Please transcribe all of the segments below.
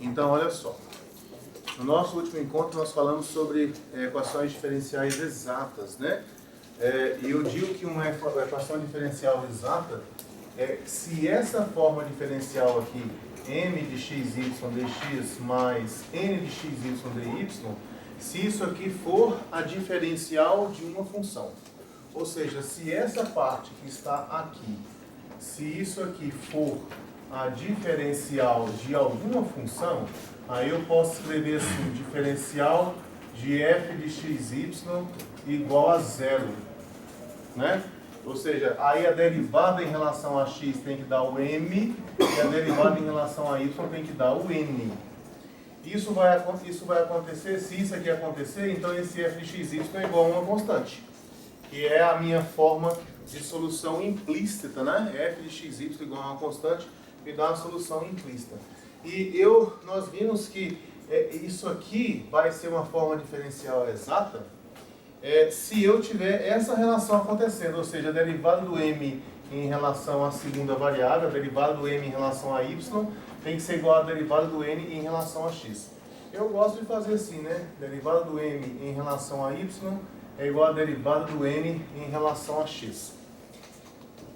Então, olha só. No nosso último encontro, nós falamos sobre equações diferenciais exatas, né? E eu digo que uma equação diferencial exata se essa forma diferencial aqui, m de xy dx mais n de xy dy, se isso aqui for a diferencial de uma função. Ou seja, se essa parte que está aqui, se isso aqui for a diferencial de alguma função, aí eu posso escrever assim, diferencial de f de xy igual a zero, né? Ou seja, aí a derivada em relação a x tem que dar o m e a derivada em relação a y tem que dar o n. Isso vai acontecer, se isso aqui acontecer, então esse f de xy é igual a uma constante, que é a minha forma de solução implícita, né? F de xy igual a uma constante me dá uma solução implícita. E nós vimos que isso aqui vai ser uma forma diferencial exata se eu tiver essa relação acontecendo, ou seja, a derivada do m em relação à segunda variável, a derivada do m em relação a y, tem que ser igual à derivada do n em relação a x. Eu gosto de fazer assim, né? Derivada do m em relação a y é igual à derivada do n em relação a x.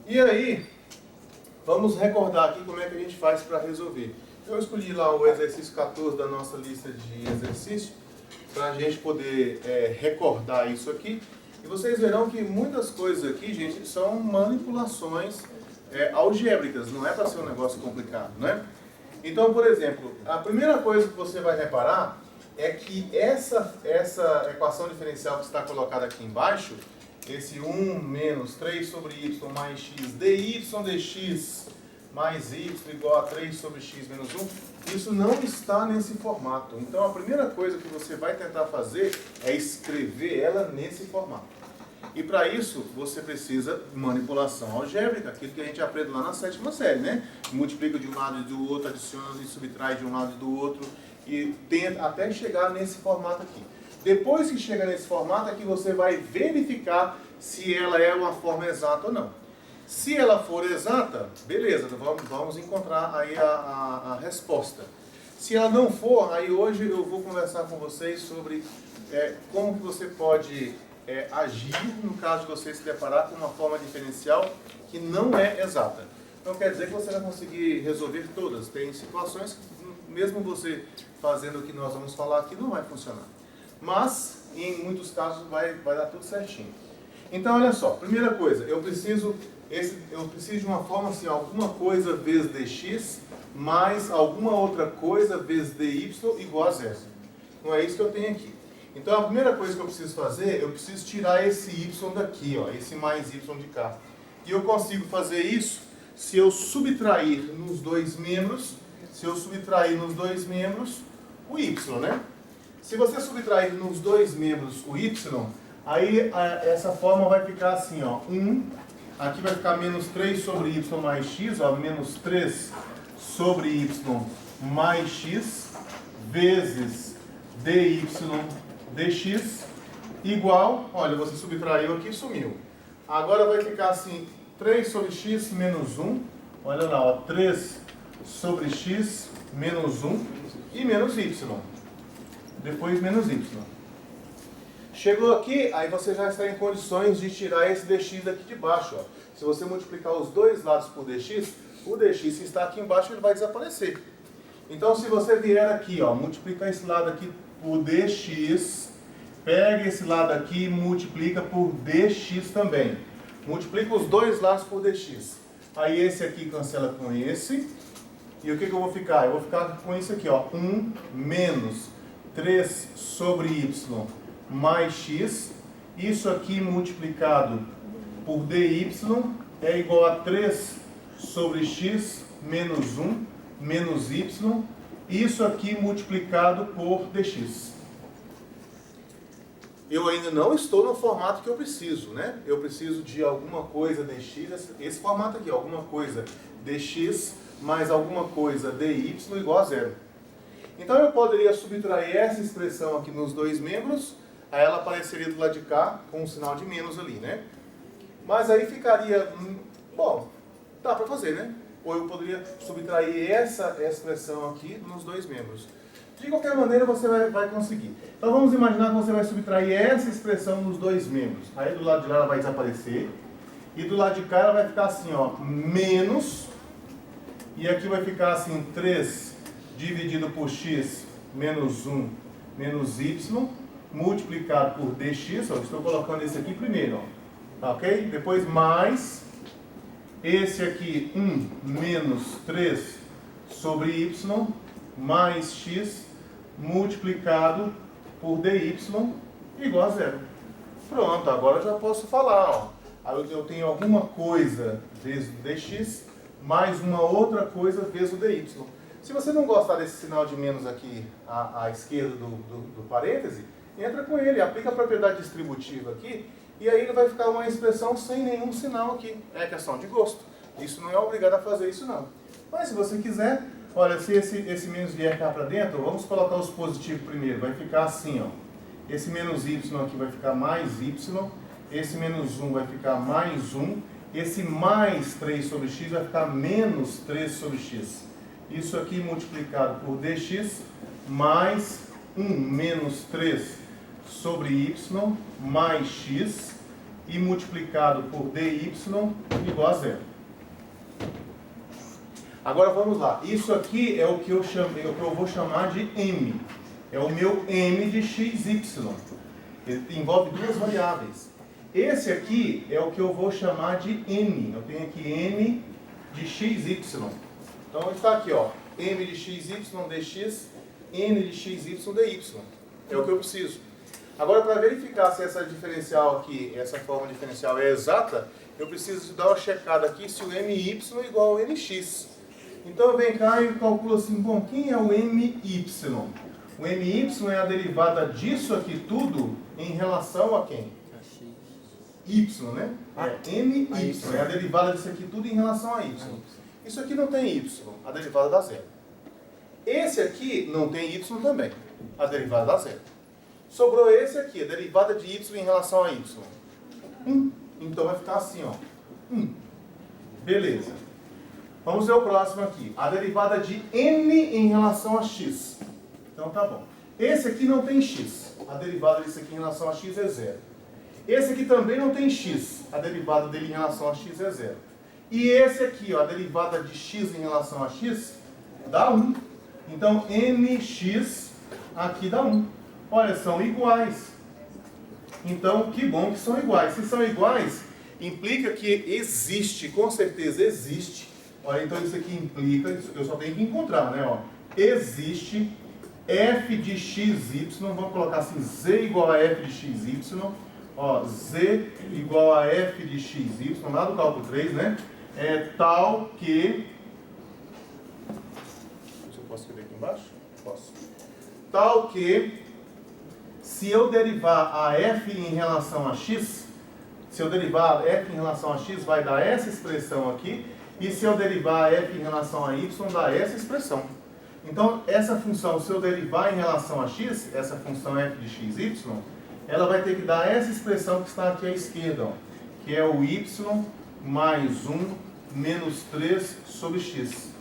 E aí, vamos recordar aqui como é que a gente faz para resolver. Eu escolhi lá o exercício 14 da nossa lista de exercícios, para a gente poder recordar isso aqui. E vocês verão que muitas coisas aqui, gente, são manipulações algébricas, não é para ser um negócio complicado, né? Então, por exemplo, a primeira coisa que você vai reparar é que essa equação diferencial que está colocada aqui embaixo, esse 1 menos 3 sobre y mais x dy dx mais y igual a 3 sobre x menos 1, isso não está nesse formato. Então a primeira coisa que você vai tentar fazer é escrever ela nesse formato. E para isso você precisa de manipulação algébrica, aquilo que a gente aprende lá na 7ª série, né? Multiplica de um lado e do outro, adiciona e subtrai de um lado e do outro, e tenta até chegar nesse formato aqui. Depois que chega nesse formato aqui, você vai verificar se ela é uma forma exata ou não. Se ela for exata, beleza, vamos encontrar aí a resposta. Se ela não for, aí hoje eu vou conversar com vocês sobre como que você pode agir no caso de você se deparar com uma forma diferencial que não é exata. Não quer dizer que você vai conseguir resolver todas. Tem situações que mesmo você fazendo o que nós vamos falar aqui não vai funcionar. Mas, em muitos casos, vai dar tudo certinho. Então, olha só, primeira coisa, eu preciso de uma forma assim, alguma coisa vezes dx mais alguma outra coisa vezes dy igual a zero. Não é isso que eu tenho aqui. Então a primeira coisa que eu preciso fazer, eu preciso tirar esse y daqui, ó, esse mais y de cá. E eu consigo fazer isso se eu subtrair nos dois membros o y, né? Se você subtrair nos dois membros o y, aí essa forma vai ficar assim, ó, 1, aqui vai ficar menos 3 sobre y mais x, ó, menos 3 sobre y mais x, vezes dy dx, igual, olha, você subtraiu aqui e sumiu. Agora vai ficar assim, 3 sobre x menos 1, olha lá, ó, 3 sobre x menos 1 e menos y. Depois menos y. Chegou aqui, aí você já está em condições de tirar esse dx daqui de baixo. Ó. Se você multiplicar os dois lados por dx, o dx que está aqui embaixo ele vai desaparecer. Então se você vier aqui, ó, multiplicar esse lado aqui por dx, pega esse lado aqui e multiplica por dx também. Multiplica os dois lados por dx. Aí esse aqui cancela com esse. E o que eu vou ficar? Eu vou ficar com isso aqui, ó, 1 menos 3 sobre y mais x, isso aqui multiplicado por dy é igual a 3 sobre x menos 1 menos y, isso aqui multiplicado por dx. Eu ainda não estou no formato que eu preciso, né? Eu preciso de alguma coisa dx, esse formato aqui, alguma coisa dx mais alguma coisa dy igual a zero. Então eu poderia subtrair essa expressão aqui nos dois membros, aí ela apareceria do lado de cá com um sinal de menos ali, né? Mas aí ficaria, bom, dá para fazer, né? ou eu poderia subtrair essa expressão aqui nos dois membros. De qualquer maneira, você vai conseguir. Então, vamos imaginar que você vai subtrair essa expressão nos dois membros. Aí, do lado de lá, ela vai desaparecer. E do lado de cá, ela vai ficar assim, ó, menos. E aqui vai ficar assim, 3 dividido por x menos 1 menos y, multiplicado por dx. Ó, estou colocando esse aqui primeiro, ó, ok? Depois mais esse aqui, 1 menos 3 sobre y, mais x, multiplicado por dy igual a zero. Pronto, agora eu já posso falar, ó. Eu tenho alguma coisa vezes o dx, mais uma outra coisa vezes o dy. Se você não gostar desse sinal de menos aqui à esquerda do parêntese, entra com ele, aplica a propriedade distributiva aqui, e aí ele vai ficar uma expressão sem nenhum sinal aqui. É questão de gosto. Isso não é obrigado a fazer isso não. Mas se você quiser, olha, se esse menos vier cá para dentro, vamos colocar os positivos primeiro. Vai ficar assim, ó. Esse menos y aqui vai ficar mais y. Esse menos 1 vai ficar mais 1. Esse mais 3 sobre x vai ficar menos 3 sobre x. Isso aqui multiplicado por dx, mais 1 menos 3 sobre y, mais x, e multiplicado por dy igual a zero. Agora vamos lá. Isso aqui é o que eu vou chamar de m. É o meu m de xy. Ele envolve duas variáveis. Esse aqui é o que eu vou chamar de n. Eu tenho aqui m de xy. Então está aqui, ó, m de xy dx, n de xy dy. É o que eu preciso. Agora, para verificar se essa diferencial aqui, essa forma diferencial é exata, eu preciso dar uma checada aqui se o my é igual ao mx. Então eu venho cá e calculo assim, bom, quem é o my? O my é a derivada disso aqui tudo em relação a quem? Y, né? É my, é a derivada disso aqui tudo em relação a y. Isso aqui não tem y, a derivada dá zero. Esse aqui não tem y também, a derivada dá zero. Sobrou esse aqui, a derivada de y em relação a y. Então vai ficar assim, ó. Beleza. Vamos ver o próximo aqui. A derivada de n em relação a x. Então tá bom. Esse aqui não tem x. A derivada disso aqui em relação a x é zero. Esse aqui também não tem x. A derivada dele em relação a x é zero. E esse aqui, ó, a derivada de x em relação a x dá 1. Então mx aqui dá 1. Olha, são iguais. Então, que bom que são iguais. Se são iguais, implica que existe, com certeza existe. Olha, então isso aqui implica, eu só tenho que encontrar, né? Ó, existe f de xy, vamos colocar assim, z igual a f de xy. Ó, z igual a f de xy, lá do cálculo 3, né? É tal que... Se eu posso escrever aqui embaixo? Posso. Tal que, se eu derivar a f em relação a x, se eu derivar a f em relação a x, vai dar essa expressão aqui, e se eu derivar a f em relação a y, dá essa expressão. Então, essa função, se eu derivar em relação a x, essa função f de xy, ela vai ter que dar essa expressão que está aqui à esquerda, ó, que é o y mais 1 menos 3 sobre x.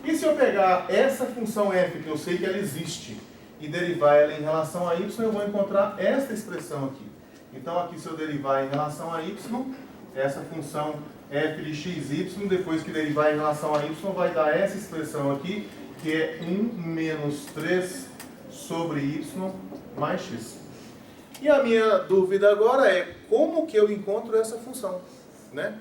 E se eu pegar essa função f, que eu sei que ela existe, e derivar ela em relação a y, eu vou encontrar esta expressão aqui. Então, aqui, se eu derivar em relação a y, essa função f de xy, depois que derivar em relação a y, vai dar essa expressão aqui, que é 1 menos 3 sobre y mais x. E a minha dúvida agora é como que eu encontro essa função, né?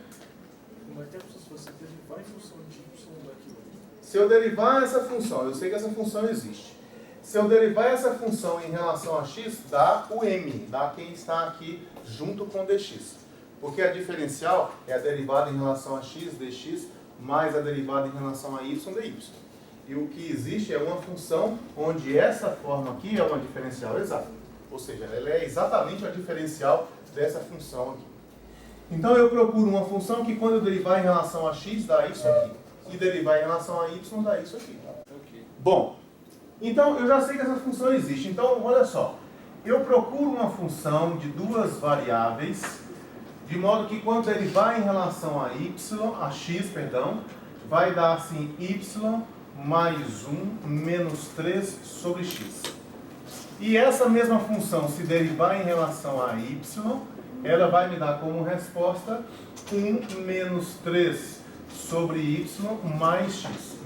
Mas se você derivar em função de y daqui, se eu derivar essa função, eu sei que essa função existe. Se eu derivar essa função em relação a x, dá o m, dá quem está aqui junto com dx. Porque a diferencial é a derivada em relação a x, dx, mais a derivada em relação a y, dy. E o que existe é uma função onde essa forma aqui é uma diferencial exata. Ou seja, ela é exatamente a diferencial dessa função aqui. Então eu procuro uma função que quando eu derivar em relação a x dá isso aqui. E derivar em relação a y dá isso aqui. Okay. Bom, então eu já sei que essa função existe. Então, olha só. Eu procuro uma função de duas variáveis, de modo que quando derivar em relação a y, a x, perdão, vai dar assim, y mais 1 menos 3 sobre x. E essa mesma função, se derivar em relação a y, ela vai me dar como resposta 1 menos 3 sobre y mais x.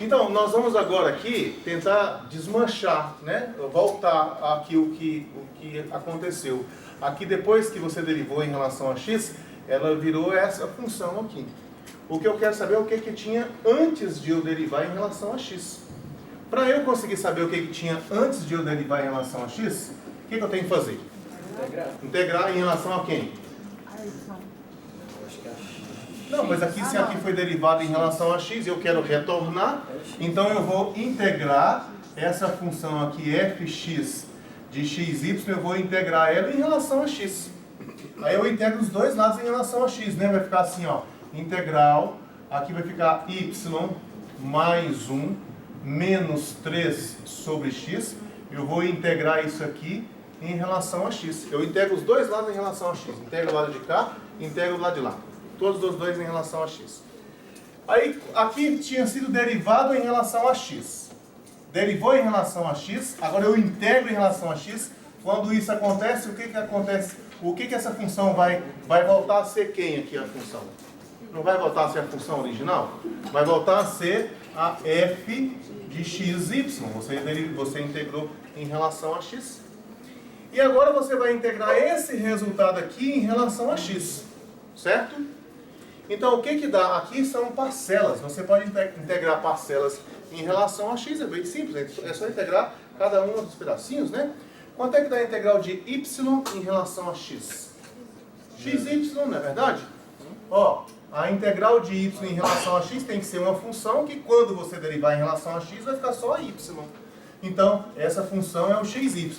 Então, nós vamos agora aqui tentar desmanchar, né? Voltar aqui o que aconteceu. Aqui, depois que você derivou em relação a x, ela virou essa função aqui. O que eu quero saber é o que tinha antes de eu derivar em relação a x. Para eu conseguir saber o que tinha antes de eu derivar em relação a x, o que eu tenho que fazer? Integrar em relação a quem? Não, mas aqui, se aqui foi derivado em relação a x, eu quero retornar, então eu vou integrar essa função aqui, fx de xy, eu vou integrar ela em relação a x. Aí eu integro os dois lados em relação a x, né? Vai ficar assim, ó, integral, aqui vai ficar y mais 1 menos 3 sobre x. Eu vou integrar isso aqui em relação a x. Eu integro os dois lados em relação a x. Integro o lado de cá, integro o lado de lá. Todos os dois em relação a x. Aí, aqui tinha sido derivado em relação a x. Derivou em relação a x, agora eu integro em relação a x. Quando isso acontece, o que acontece? O que essa função vai voltar a ser quem aqui a função? Não vai voltar a ser a função original? Vai voltar a ser a f de xy. Você integrou em relação a x. E agora você vai integrar esse resultado aqui em relação a x. Certo? Então, o que dá? Aqui são parcelas. Você pode integrar parcelas em relação a x. É bem simples. É só integrar cada um dos pedacinhos, né? Quanto é que dá a integral de y em relação a x? xy, não é verdade? Ó, a integral de y em relação a x tem que ser uma função que, quando você derivar em relação a x, vai ficar só a y. Então, essa função é o xy.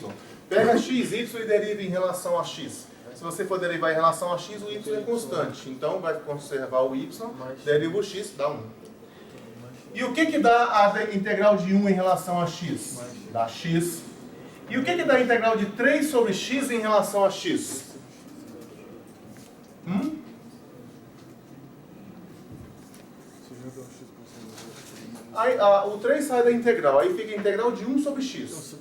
Pega xy e deriva em relação a x. Se você for derivar em relação a x, o y é constante. Então, vai conservar o y, deriva o x, dá 1. E o que dá a integral de 1 em relação a x? Dá x. E o que dá a integral de 3 sobre x em relação a x? Aí, o 3 sai da integral, aí fica a integral de 1 sobre x.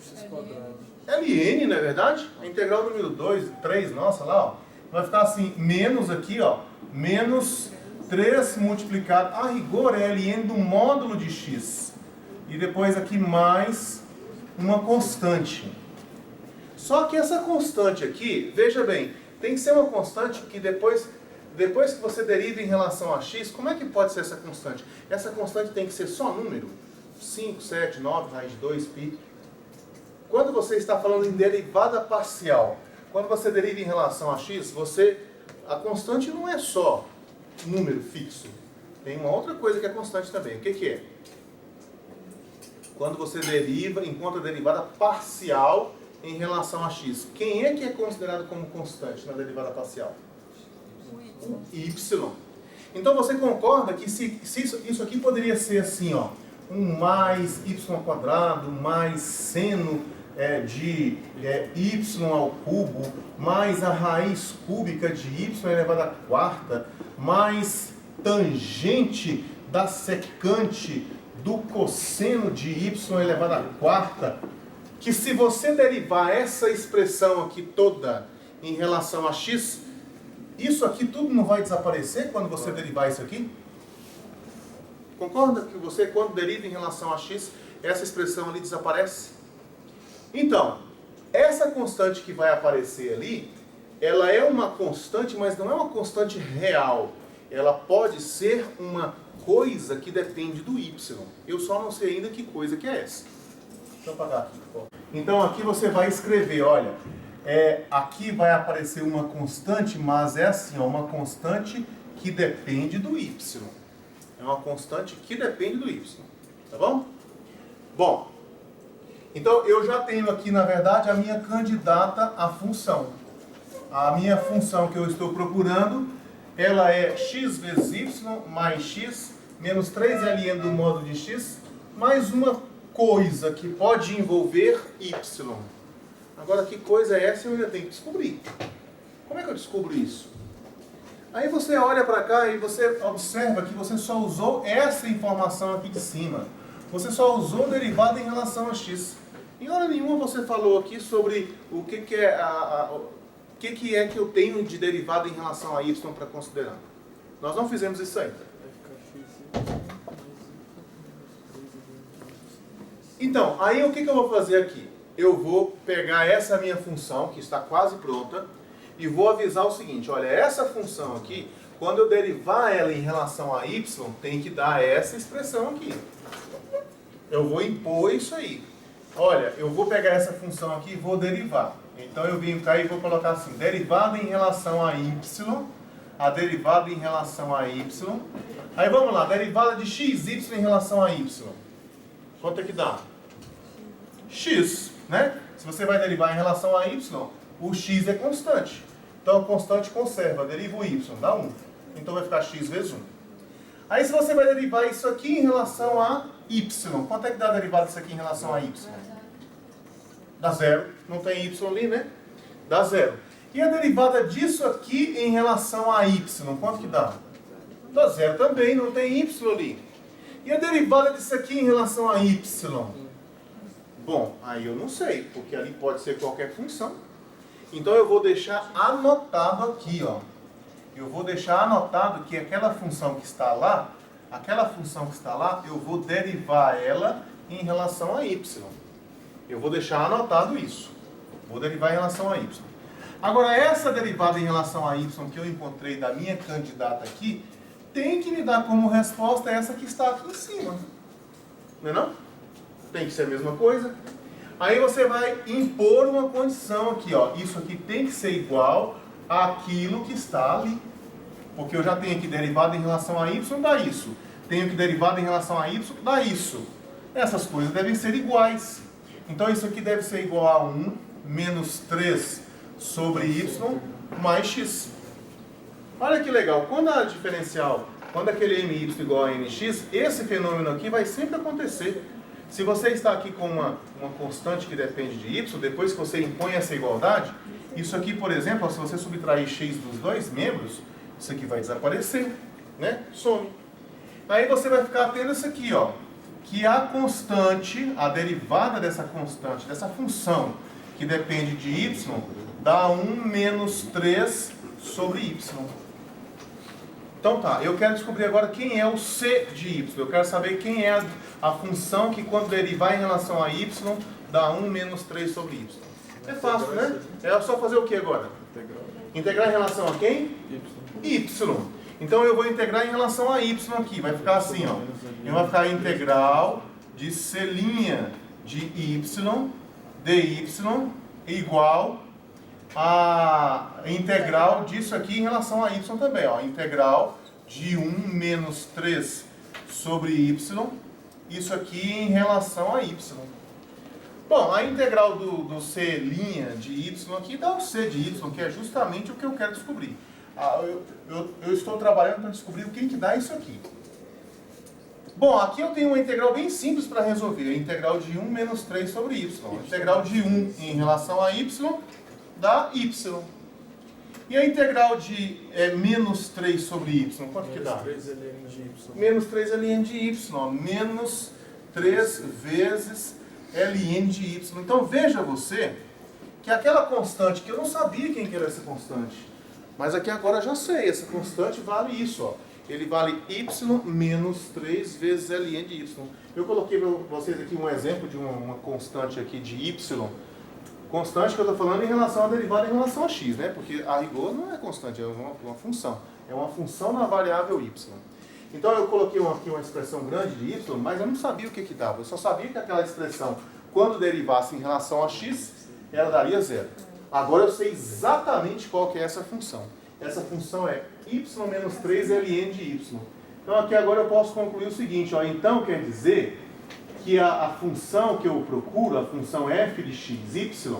ln, não é verdade? A integral número 2, 3, nossa, lá, ó, vai ficar assim, menos aqui, ó, menos 3 multiplicado, a rigor é ln do módulo de x. E depois aqui mais uma constante. Só que essa constante aqui, veja bem, tem que ser uma constante que depois que você deriva em relação a x, como é que pode ser essa constante? Essa constante tem que ser só número? 5, 7, 9, raiz de 2, π. Quando você está falando em derivada parcial, quando você deriva em relação a x, a constante não é só número fixo. Tem uma outra coisa que é constante também. O que é? Quando você deriva, encontra a derivada parcial em relação a x. Quem é que é considerado como constante na derivada parcial? O y. Então você concorda que se isso aqui poderia ser assim, ó, um mais y ao quadrado, mais seno de y ao cubo, mais a raiz cúbica de y elevado à quarta, mais tangente da secante do cosseno de y elevado à quarta, que se você derivar essa expressão aqui toda em relação a x, isso aqui tudo não vai desaparecer quando você derivar isso aqui? Concorda que você, quando deriva em relação a x, essa expressão ali desaparece? Então, essa constante que vai aparecer ali, ela é uma constante, mas não é uma constante real. Ela pode ser uma coisa que depende do y. Eu só não sei ainda que coisa que é essa. Deixa eu apagar aqui, por favor. Então aqui você vai escrever, olha, aqui vai aparecer uma constante, mas é assim, ó, uma constante que depende do y. É uma constante que depende do y. Tá bom? Bom, então eu já tenho aqui, na verdade, a minha candidata à função. A minha função que eu estou procurando, ela é x vezes y mais x menos 3ln do módulo de x, mais uma coisa que pode envolver y. Agora, que coisa é essa eu ainda tenho que descobrir. Como é que eu descubro isso? Aí você olha para cá e você observa que você só usou essa informação aqui de cima. Você só usou o derivado em relação a x. Em hora nenhuma você falou aqui sobre o que que é que eu tenho de derivado em relação a y para considerar. Nós não fizemos isso ainda. Então, aí o que eu vou fazer aqui? Eu vou pegar essa minha função, que está quase pronta, e vou avisar o seguinte, olha, essa função aqui, quando eu derivar ela em relação a y, tem que dar essa expressão aqui. Eu vou impor isso aí. Olha, eu vou pegar essa função aqui e vou derivar. Então eu vim cá e vou colocar assim, derivada em relação a y, a derivada em relação a y. Aí vamos lá, derivada de xy em relação a y. Quanto é que dá? X, né? Se você vai derivar em relação a y, o x é constante. Então a constante conserva, deriva o y, dá 1. Então vai ficar x vezes 1. Aí se você vai derivar isso aqui em relação a y, quanto é que dá a derivada disso aqui em relação a y? Dá 0. Não tem y ali, né? Dá 0. E a derivada disso aqui em relação a y, quanto que dá? Dá 0 também, não tem y ali. E a derivada disso aqui em relação a y? Bom, aí eu não sei, porque ali pode ser qualquer função. Então eu vou deixar anotado aqui, ó. Eu vou deixar anotado que aquela função que está lá, eu vou derivar ela em relação a y. Eu vou deixar anotado isso. Vou derivar em relação a y. Agora, essa derivada em relação a y que eu encontrei da minha candidata aqui, tem que me dar como resposta essa que está aqui em cima. Não é não? Tem que ser a mesma coisa. Aí você vai impor uma condição aqui, ó. Isso aqui tem que ser igual àquilo que está ali. Porque eu já tenho aqui derivada em relação a y, dá isso. Tenho aqui derivada em relação a y, dá isso. Essas coisas devem ser iguais. Então isso aqui deve ser igual a 1 menos 3 sobre y mais x. Olha que legal. Quando a diferencial, quando aquele my igual a nx, esse fenômeno aqui vai sempre acontecer. Se você está aqui com uma constante que depende de y, depois que você impõe essa igualdade, isso aqui, por exemplo, se você subtrair x dos dois membros, isso aqui vai desaparecer, né? Some. Aí você vai ficar tendo isso aqui, ó, que a constante, a derivada dessa constante, dessa função que depende de y, dá 1 menos 3 sobre y. Então tá, eu quero descobrir agora quem é o c de y. Eu quero saber quem é a função que quando derivar em relação a y, dá 1 menos 3 sobre y. É fácil, né? É só fazer o que agora? Integrar em relação a quem? Y. Então eu vou integrar em relação a y aqui. Vai ficar assim, ó. Vai ficar a integral de c' de y dy igual a integral disso aqui em relação a y também, ó. Integral de 1 menos 3 sobre y, isso aqui em relação a y. Bom, a integral do c' de y aqui dá o c de y, que é justamente o que eu quero descobrir. Eu estou trabalhando para descobrir o que dá isso aqui. Bom, aqui eu tenho uma integral bem simples para resolver. A integral de 1 menos 3 sobre y. A integral de 1 em relação a y dá y. E a integral de menos 3 sobre y, quanto que dá? Menos 3 ln de y. Menos 3 vezes ln de y. Então veja você que aquela constante, que eu não sabia quem que era essa constante, mas aqui agora eu já sei, essa constante vale isso, ó. Ele vale y menos 3 vezes ln de y. Eu coloquei para vocês aqui um exemplo de uma constante aqui de y. Constante que eu estou falando em relação à derivada em relação a x, né? Porque a rigor não é constante, é uma função. É uma função na variável y. Então eu coloquei aqui uma expressão grande de y, mas eu não sabia o que dava. Eu só sabia que aquela expressão, quando derivasse em relação a x, ela daria 0. Agora eu sei exatamente qual que é essa função. Essa função é y menos 3 ln de y. Então aqui agora eu posso concluir o seguinte, ó. Então quer dizer que a função que eu procuro, a função f de x, y,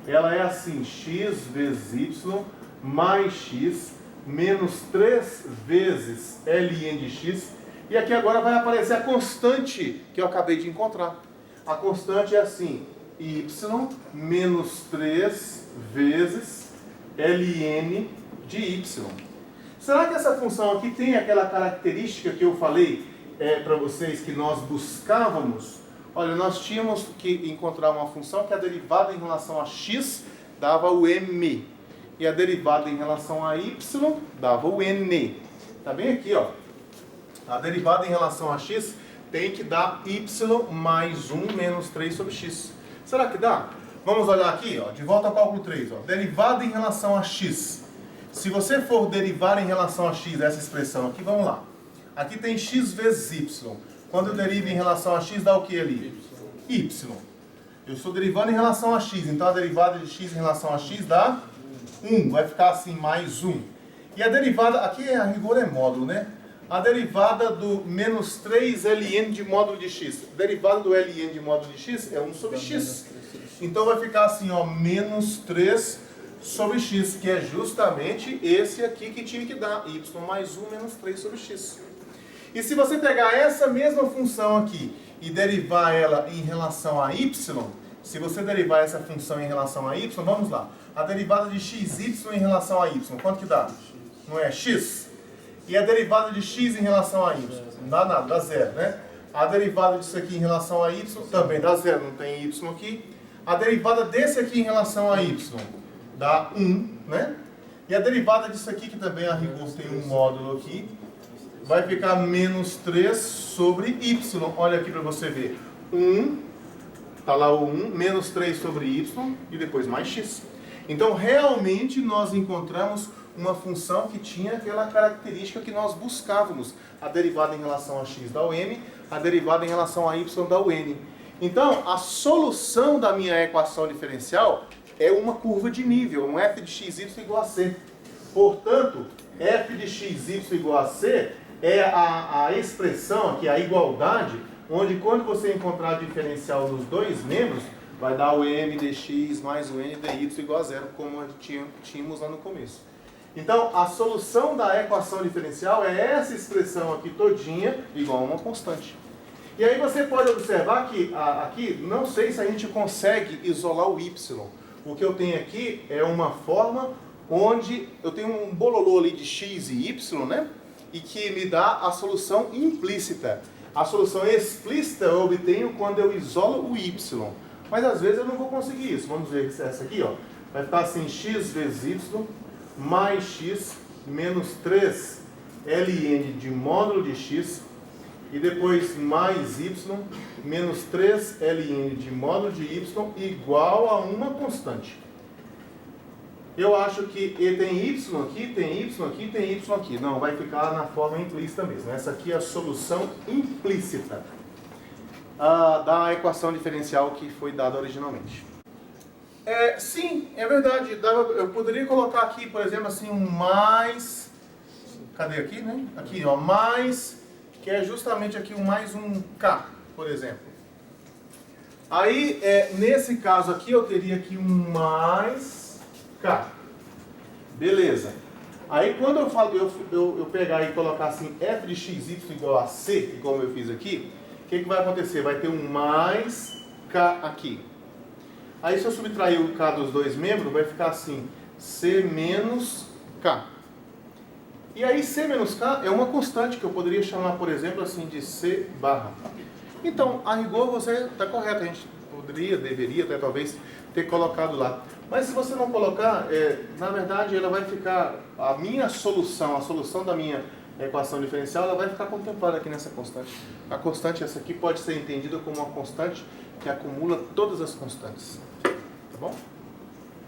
ela é assim, x vezes y mais x menos 3 vezes ln de x. E aqui agora vai aparecer a constante que eu acabei de encontrar. A constante é assim, y menos 3 vezes ln de y. Será que essa função aqui tem aquela característica que eu falei para vocês que nós buscávamos? Olha, nós tínhamos que encontrar uma função que a derivada em relação a x dava o m. E a derivada em relação a y dava o n. Está bem aqui, ó. A derivada em relação a x tem que dar y mais 1 menos 3 sobre x. Será que dá? Vamos olhar aqui, ó, de volta ao cálculo 3. Ó, derivada em relação a x. Se você for derivar em relação a x, essa expressão aqui, vamos lá. Aqui tem x vezes y. Quando eu derivo em relação a x, dá o que ali? Y. Eu estou derivando em relação a x, então a derivada de x em relação a x dá 1. Vai ficar assim, mais 1. E a derivada, aqui a rigor é módulo, né? A derivada do menos 3 ln de módulo de x. A derivada do ln de módulo de x é 1 sobre x. Então vai ficar assim, ó, menos 3 sobre x, que é justamente esse aqui que tinha que dar. Y mais 1 menos 3 sobre x. E se você pegar essa mesma função aqui e derivar ela em relação a y, se você derivar essa função em relação a y, vamos lá. A derivada de xy em relação a y, quanto que dá? Não é x? E a derivada de x em relação a y? Não dá nada, dá zero, né? A derivada disso aqui em relação a y também dá zero, não tem y aqui. A derivada desse aqui em relação a y dá 1, né? E a derivada disso aqui, que também a rigor tem um módulo aqui, vai ficar menos 3 sobre y. Olha aqui para você ver. 1, está lá o 1, menos 3 sobre y e depois mais x. Então, realmente, nós encontramos uma função que tinha aquela característica que nós buscávamos. A derivada em relação a x dá o m, a derivada em relação a y dá o n. Então, a solução da minha equação diferencial é uma curva de nível, um f de xy igual a c. Portanto, f de xy igual a c é a expressão aqui, a igualdade, onde quando você encontrar a diferencial dos dois membros, vai dar o m dx mais o n dy igual a zero, como tínhamos lá no começo. Então, a solução da equação diferencial é essa expressão aqui todinha, igual a uma constante. E aí você pode observar que aqui, não sei se a gente consegue isolar o y. O que eu tenho aqui é uma forma onde eu tenho um bololô ali de x e y, né? E que me dá a solução implícita. A solução explícita eu obtenho quando eu isolo o y. Mas às vezes eu não vou conseguir isso. Vamos ver essa aqui, ó. Vai ficar assim, x vezes y mais x menos 3 ln de módulo de x e depois mais y menos 3 ln de módulo de y igual a uma constante. Eu acho que tem y aqui, tem y aqui, tem y aqui. Não, vai ficar na forma implícita mesmo. Essa aqui é a solução implícita da equação diferencial que foi dada originalmente. Sim, é verdade. Eu poderia colocar aqui, por exemplo, assim, um mais... Cadê aqui, né? Aqui, ó, mais... Que é justamente aqui um mais um k, por exemplo. Aí, nesse caso aqui, eu teria aqui um mais k. Beleza. Aí, quando eu falo, eu pegar e colocar assim, f de xy igual a c, como eu fiz aqui, o que vai acontecer? Vai ter um mais k aqui. Aí, se eu subtrair o k dos dois membros, vai ficar assim, c menos k. E aí, c menos k é uma constante que eu poderia chamar, por exemplo, assim, de c barra. Então, a rigor, você está correto. A gente deveria até talvez ter colocado lá. Mas se você não colocar, na verdade, ela vai ficar... A minha solução, a solução da minha equação diferencial, ela vai ficar contemplada aqui nessa constante. A constante, essa aqui, pode ser entendida como uma constante que acumula todas as constantes. Tá bom?